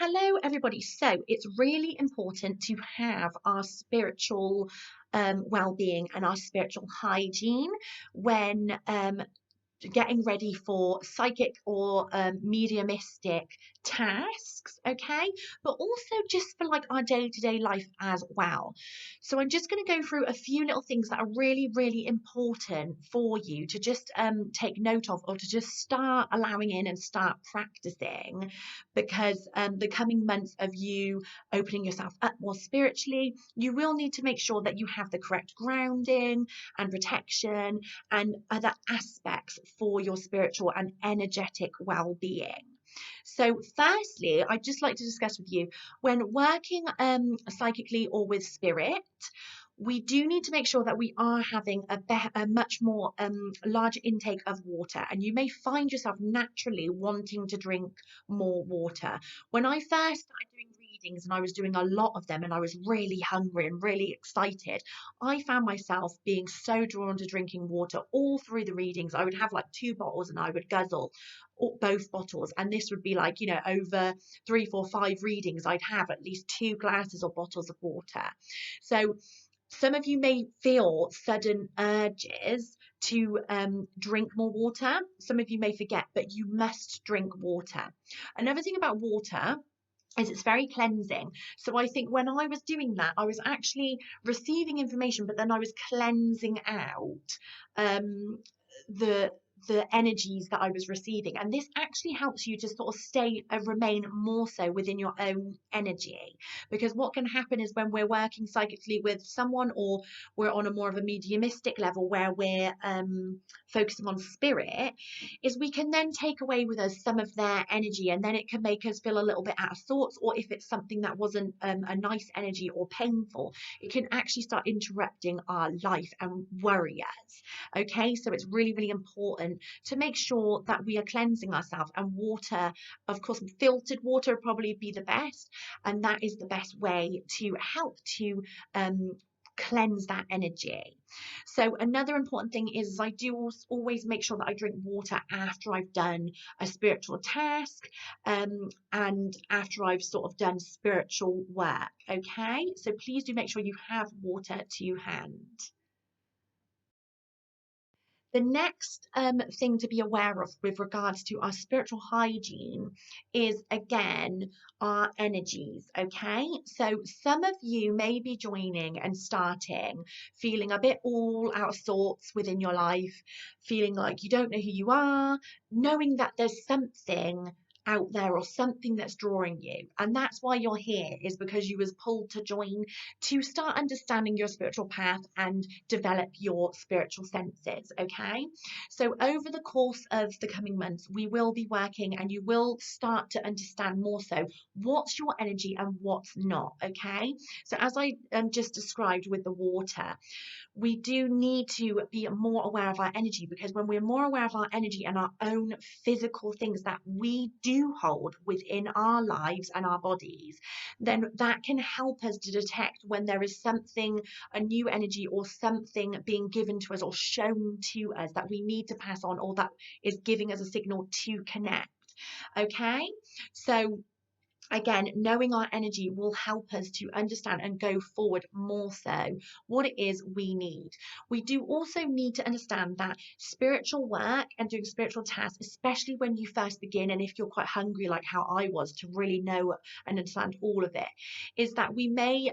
Hello, everybody. So it's really important to have our spiritual well-being and our spiritual hygiene when getting ready for psychic or mediumistic tasks, okay, but also just for like our day-to-day life as well. So I'm just going to go through a few little things that are really important for you to just take note of, or to just start allowing in and start practicing, because the coming months of you opening yourself up more spiritually, you will need to make sure that you have the correct grounding and protection and other aspects for your spiritual and energetic well-being. So firstly, I'd just like to discuss with you, when working psychically or with spirit, we do need to make sure that we are having a much more larger intake of water, and you may find yourself naturally wanting to drink more water. When I first started doing readings, and I was doing a lot of them, and I was really hungry and really excited, I found myself being so drawn to drinking water all through the readings. I would have like 2 bottles and I would guzzle both bottles, and this would be like, you know, over 3, 4, 5 readings, I'd have at least 2 glasses or bottles of water. So some of you may feel sudden urges to drink more water. Some of you may forget, but you must drink water. Another thing about water is it's very cleansing. So I think when I was doing that, I was actually receiving information, but then I was cleansing out the energies that I was receiving, and this actually helps you to sort of stay and remain more so within your own energy. Because what can happen is, when we're working psychically with someone, or we're on a more of a mediumistic level where we're focusing on spirit, is we can then take away with us some of their energy, and then it can make us feel a little bit out of sorts, or if it's something that wasn't a nice energy or painful, it can actually start interrupting our life and worry us. Okay, so it's really important to make sure that we are cleansing ourselves, and water, of course, filtered water would probably be the best, and that is the best way to help to cleanse that energy. So another important thing is, I do always make sure that I drink water after I've done a spiritual task, and after I've sort of done spiritual work. Okay, so please do make sure you have water to hand. The next thing to be aware of with regards to our spiritual hygiene is, again, our energies. Okay, so some of you may be joining and starting feeling a bit all out of sorts within your life, feeling like you don't know who you are, knowing that there's something out there or something that's drawing you, and that's why you're here, is because you was pulled to join to start understanding your spiritual path and develop your spiritual senses. Okay, so over the course of the coming months, we will be working, and you will start to understand more so what's your energy and what's not. Okay, so as I just described with the water, we do need to be more aware of our energy, because when we're more aware of our energy and our own physical things that we do hold within our lives and our bodies, then that can help us to detect when there is something, a new energy, or something being given to us or shown to us that we need to pass on, or that is giving us a signal to connect. Okay, so again, knowing our energy will help us to understand and go forward more so what it is we need. We do also need to understand that spiritual work and doing spiritual tasks, especially when you first begin, and if you're quite hungry like how I was to really know and understand all of it, is that we may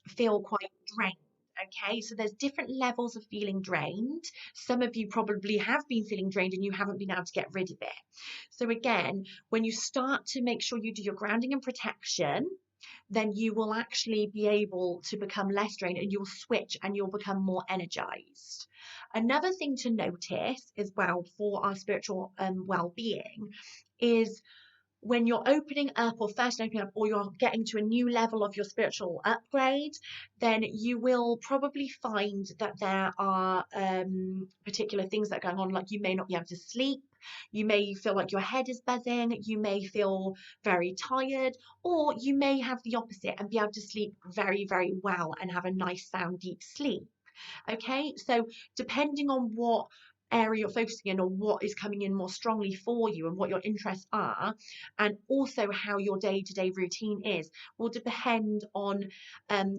feel quite drained. Okay, so there's different levels of feeling drained. Some of you probably have been feeling drained and you haven't been able to get rid of it. So again, when you start to make sure you do your grounding and protection, then you will actually be able to become less drained, and you'll switch and you'll become more energized. Another thing to notice as well for our spiritual well-being is, when you're opening up, or first opening up, or you're getting to a new level of your spiritual upgrade, then you will probably find that there are particular things that are going on, like you may not be able to sleep, you may feel like your head is buzzing, you may feel very tired, or you may have the opposite and be able to sleep very well and have a nice sound deep sleep. Okay, so depending on what area you're focusing in, or what is coming in more strongly for you and what your interests are, and also how your day-to-day routine is, will depend on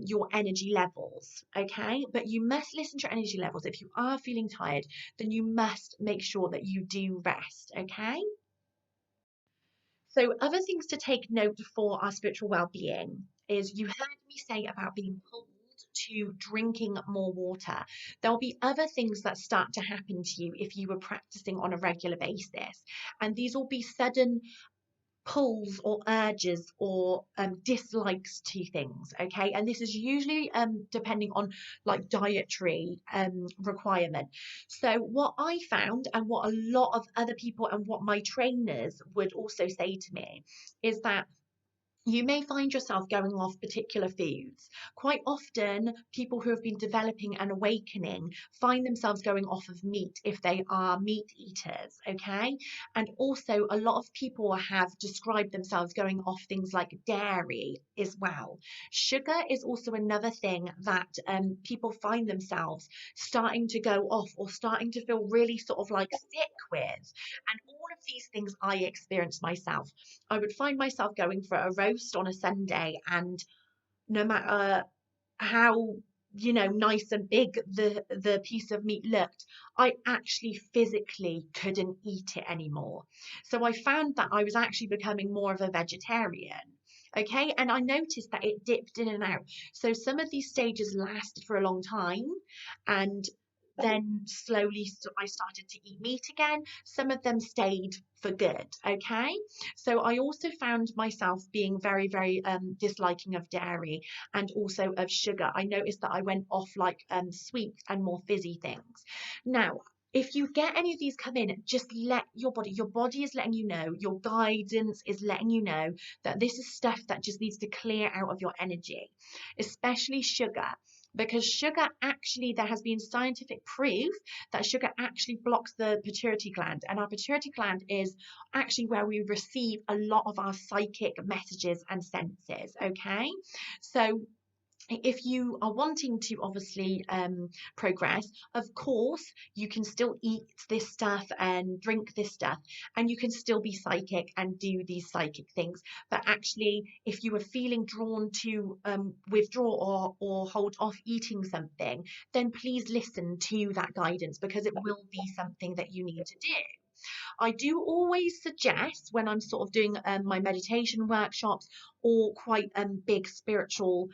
your energy levels. Okay, but you must listen to your energy levels. If you are feeling tired, then you must make sure that you do rest. Okay, so other things to take note for our spiritual well-being is, you heard me say about being pulled to drinking more water. There'll be other things that start to happen to you if you were practicing on a regular basis. And these will be sudden pulls or urges or dislikes to things. Okay, and this is usually depending on like dietary requirement. So what I found, and what a lot of other people and what my trainers would also say to me, is that you may find yourself going off particular foods. Quite often, people who have been developing an awakening find themselves going off of meat if they are meat eaters, okay? And also, a lot of people have described themselves going off things like dairy as well. Sugar is also another thing that people find themselves starting to go off, or starting to feel really sort of like sick with. And all of these things I experienced myself. I would find myself going for a roast on a Sunday, and no matter how, nice and big the piece of meat looked, I actually physically couldn't eat it anymore. So I found that I was actually becoming more of a vegetarian. Okay, and I noticed that it dipped in and out. So some of these stages lasted for a long time, and then slowly I started to eat meat again. Some of them stayed for good. Okay, so I also found myself being very, very disliking of dairy and also of sugar. I noticed that I went off like sweet and more fizzy things. Now, if you get any of these come in, just let your body is letting you know, your guidance is letting you know that this is stuff that just needs to clear out of your energy, especially sugar. Because sugar actually, there has been scientific proof that sugar actually blocks the pituitary gland. And our pituitary gland is actually where we receive a lot of our psychic messages and senses. Okay, so if you are wanting to obviously progress, of course you can still eat this stuff and drink this stuff, and you can still be psychic and do these psychic things. But actually, if you are feeling drawn to withdraw or hold off eating something, then please listen to that guidance, because it will be something that you need to do. I do always suggest, when I'm sort of doing my meditation workshops or quite big spiritual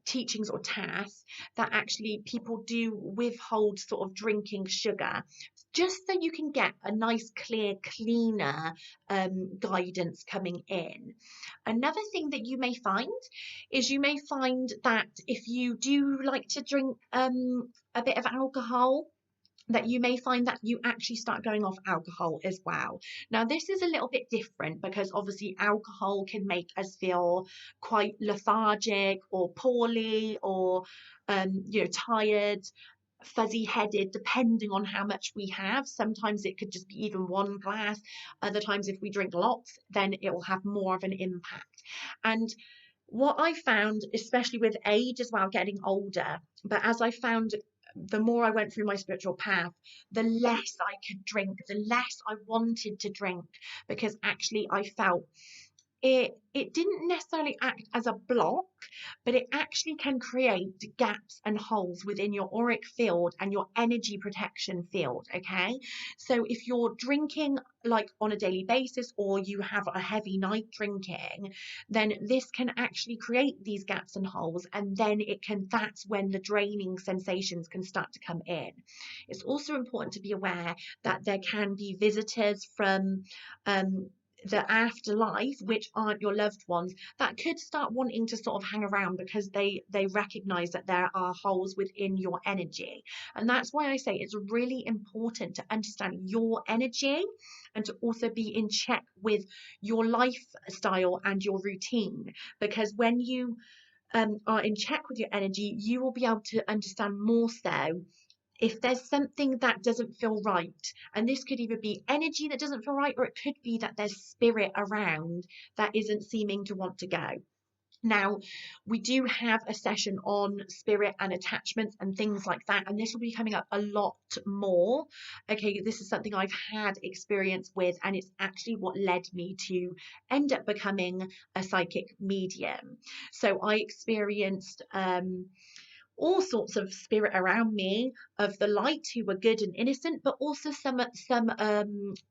teachings or tasks, that actually people do withhold sort of drinking sugar, just so you can get a nice, clear, cleaner guidance coming in. Another thing that you may find is, you may find that if you do like to drink a bit of alcohol, that you may find that you actually start going off alcohol as well. Now, this is a little bit different, because obviously alcohol can make us feel quite lethargic or poorly, or tired, fuzzy headed, depending on how much we have. Sometimes it could just be even one glass. Other times, if we drink lots, then it will have more of an impact. And what I found, especially with age as well, getting older, but as I found, the more I went through my spiritual path, the less I could drink, the less I wanted to drink, because actually I felt it didn't necessarily act as a block, but it actually can create gaps and holes within your auric field and your energy protection field. Okay, so if you're drinking like on a daily basis, or you have a heavy night drinking, then this can actually create these gaps and holes, and then that's when the draining sensations can start to come in. It's also important to be aware that there can be visitors from the afterlife, which aren't your loved ones, that could start wanting to sort of hang around, because they recognize that there are holes within your energy. And that's why I say it's really important to understand your energy, and to also be in check with your lifestyle and your routine, because when you are in check with your energy, you will be able to understand more so if there's something that doesn't feel right. And this could either be energy that doesn't feel right, or it could be that there's spirit around that isn't seeming to want to go. Now, we do have a session on spirit and attachments and things like that, and this will be coming up a lot more. Okay, this is something I've had experience with, and it's actually what led me to end up becoming a psychic medium. So I experienced all sorts of spirit around me of the light who were good and innocent, but also some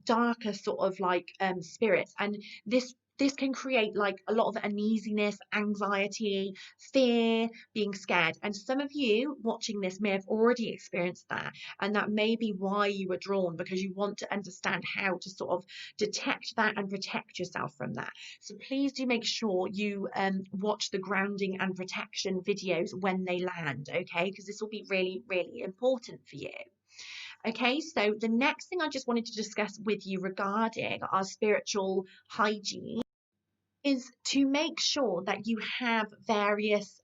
darker sort of like spirits. And this can create like a lot of uneasiness, anxiety, fear, being scared. And some of you watching this may have already experienced that. And that may be why you were drawn, because you want to understand how to sort of detect that and protect yourself from that. So please do make sure you watch the grounding and protection videos when they land, okay? Because this will be really, really important for you. Okay, so the next thing I just wanted to discuss with you regarding our spiritual hygiene is to make sure that you have various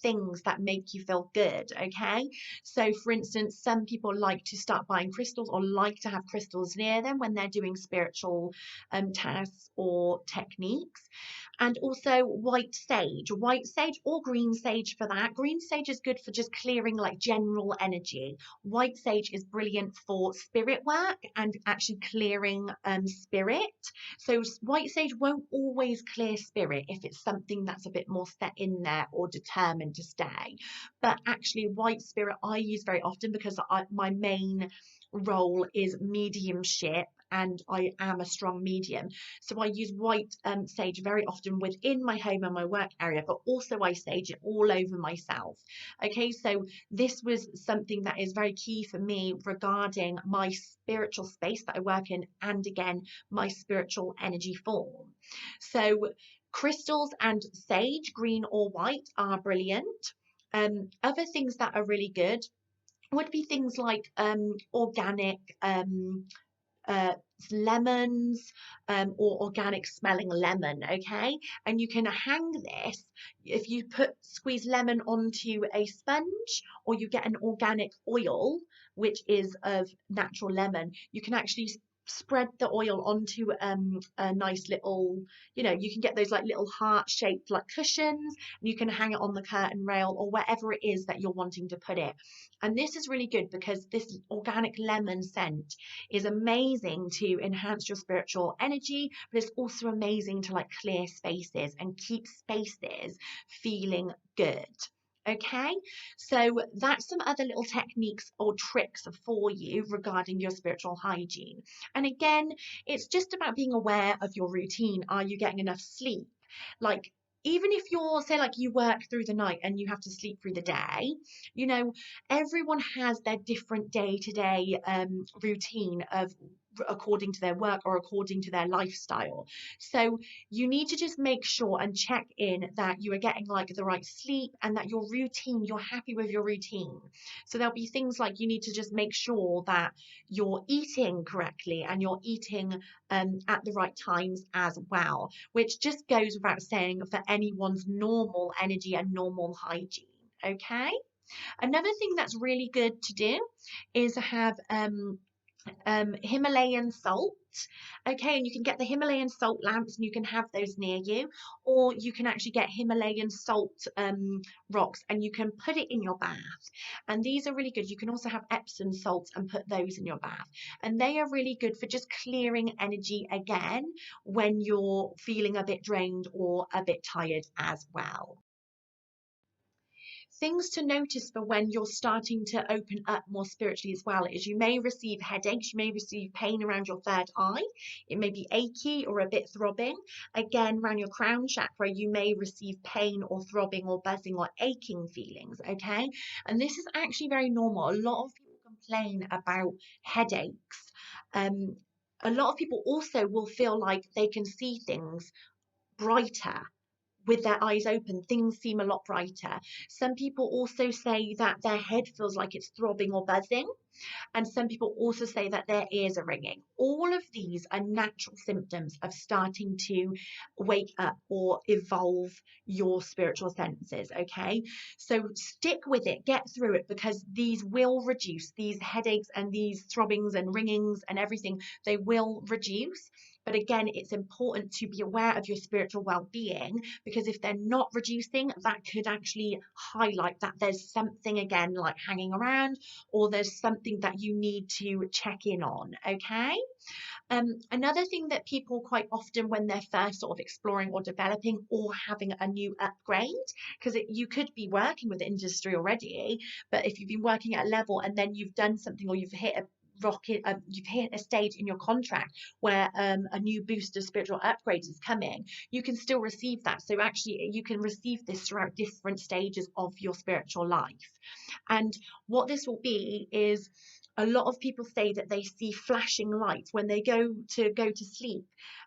things that make you feel good. Okay, so for instance, some people like to start buying crystals or like to have crystals near them when they're doing spiritual tasks or techniques. And also white sage or green sage for that. Green sage is good for just clearing like general energy. White sage is brilliant for spirit work and actually clearing spirit. So white sage won't always clear spirit if it's something that's a bit more set in there or determined to stay. But actually white spirit I use very often because my main role is mediumship and I am a strong medium. So I use white sage very often within my home and my work area, but also I sage it all over myself. Okay, so this was something that is very key for me regarding my spiritual space that I work in, and again, my spiritual energy form. So crystals and sage, green or white, are brilliant. Other things that are really good would be things like organic uh, lemons or organic smelling lemon. Okay, and you can hang this if you squeeze lemon onto a sponge, or you get an organic oil which is of natural lemon. You can actually spread the oil onto a nice little, you can get those like little heart shaped like cushions, and you can hang it on the curtain rail or wherever it is that you're wanting to put it. And this is really good because this organic lemon scent is amazing to enhance your spiritual energy, but it's also amazing to like clear spaces and keep spaces feeling good. Okay, so that's some other little techniques or tricks for you regarding your spiritual hygiene. And again, it's just about being aware of your routine. Are you getting enough sleep? Like, even if you're, say, like you work through the night and you have to sleep through the day, everyone has their different day-to-day routine of according to their work or according to their lifestyle. So you need to just make sure and check in that you are getting like the right sleep and that your routine, you're happy with your routine. So there'll be things like you need to just make sure that you're eating correctly and you're eating at the right times as well, which just goes without saying for anyone's normal energy and normal hygiene. Okay, another thing that's really good to do is have Himalayan salt. Okay, and you can get the Himalayan salt lamps and you can have those near you, or you can actually get Himalayan salt rocks and you can put it in your bath. And these are really good. You can also have Epsom salts and put those in your bath. And they are really good for just clearing energy again when you're feeling a bit drained or a bit tired as well. Things to notice for when you're starting to open up more spiritually as well is you may receive headaches, you may receive pain around your third eye, it may be achy or a bit throbbing. Again, around your crown chakra, you may receive pain or throbbing or buzzing or aching feelings, okay? And this is actually very normal. A lot of people complain about headaches. A lot of people also will feel like they can see things brighter with their eyes open. Things seem a lot brighter. Some people also say that their head feels like it's throbbing or buzzing. And some people also say that their ears are ringing. All of these are natural symptoms of starting to wake up or evolve your spiritual senses, okay? So stick with it, get through it, because these will reduce, these headaches and these throbbings and ringings and everything, they will reduce. But again, it's important to be aware of your spiritual well-being, because if they're not reducing, that could actually highlight that there's something again like hanging around, or there's something that you need to check in on. Okay. Another thing that people quite often, when they're first sort of exploring or developing or having a new upgrade, because you could be working with the industry already, but if you've been working at a level and then you've done something, or you've hit a rocket, you've hit a stage in your contract where a new boost of spiritual upgrades is coming, you can still receive that. So actually, you can receive this throughout different stages of your spiritual life. And what this will be is, a lot of people say that they see flashing lights when they go to sleep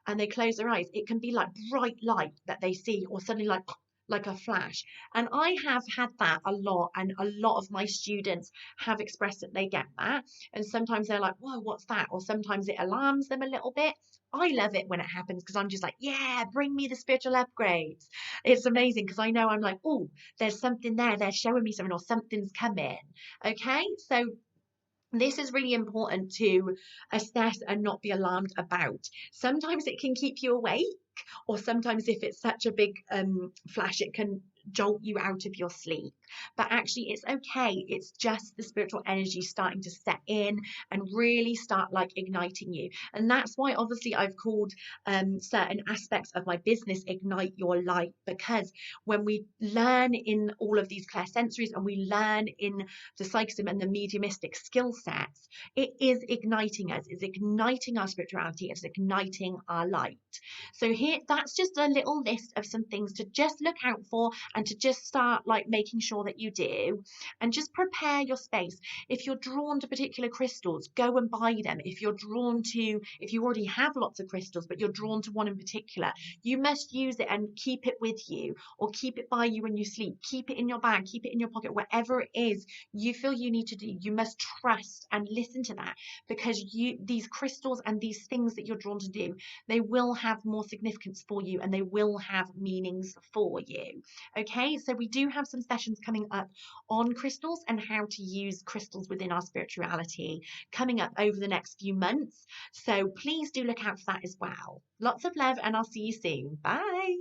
and they close their eyes. It can be like bright light that they see, or suddenly like a flash. And I have had that a lot, and a lot of my students have expressed that they get that. And sometimes they're like, whoa, what's that? Or sometimes it alarms them a little bit. I love it when it happens, because I'm just like, yeah, bring me the spiritual upgrades. It's amazing, because I know I'm like, oh, there's something there. They're showing me something, or something's coming. Okay, so this is really important to assess and not be alarmed about. Sometimes it can keep you awake, or sometimes if it's such a big flash, it can jolt you out of your sleep. But actually, it's okay. It's just the spiritual energy starting to set in and really start like igniting you. And that's why obviously I've called certain aspects of my business Ignite Your Light, because when we learn in all of these clairsensories, and we learn in the psychism and the mediumistic skill sets, it is igniting us. It's igniting our spirituality. It's igniting our light. So here, that's just a little list of some things to just look out for, and to just start like making sure that you do, and just prepare your space. If you're drawn to particular crystals, go and buy them. If you're drawn to, if you already have lots of crystals, but you're drawn to one in particular, you must use it and keep it with you, or keep it by you when you sleep. Keep it in your bag, keep it in your pocket, whatever it is you feel you need to do. You must trust and listen to that, because these crystals and these things that you're drawn to do, they will have more significance for you, and they will have meanings for you. Okay, so we do have some sessions coming up on crystals and how to use crystals within our spirituality coming up over the next few months. So please do look out for that as well. Lots of love, and I'll see you soon. Bye.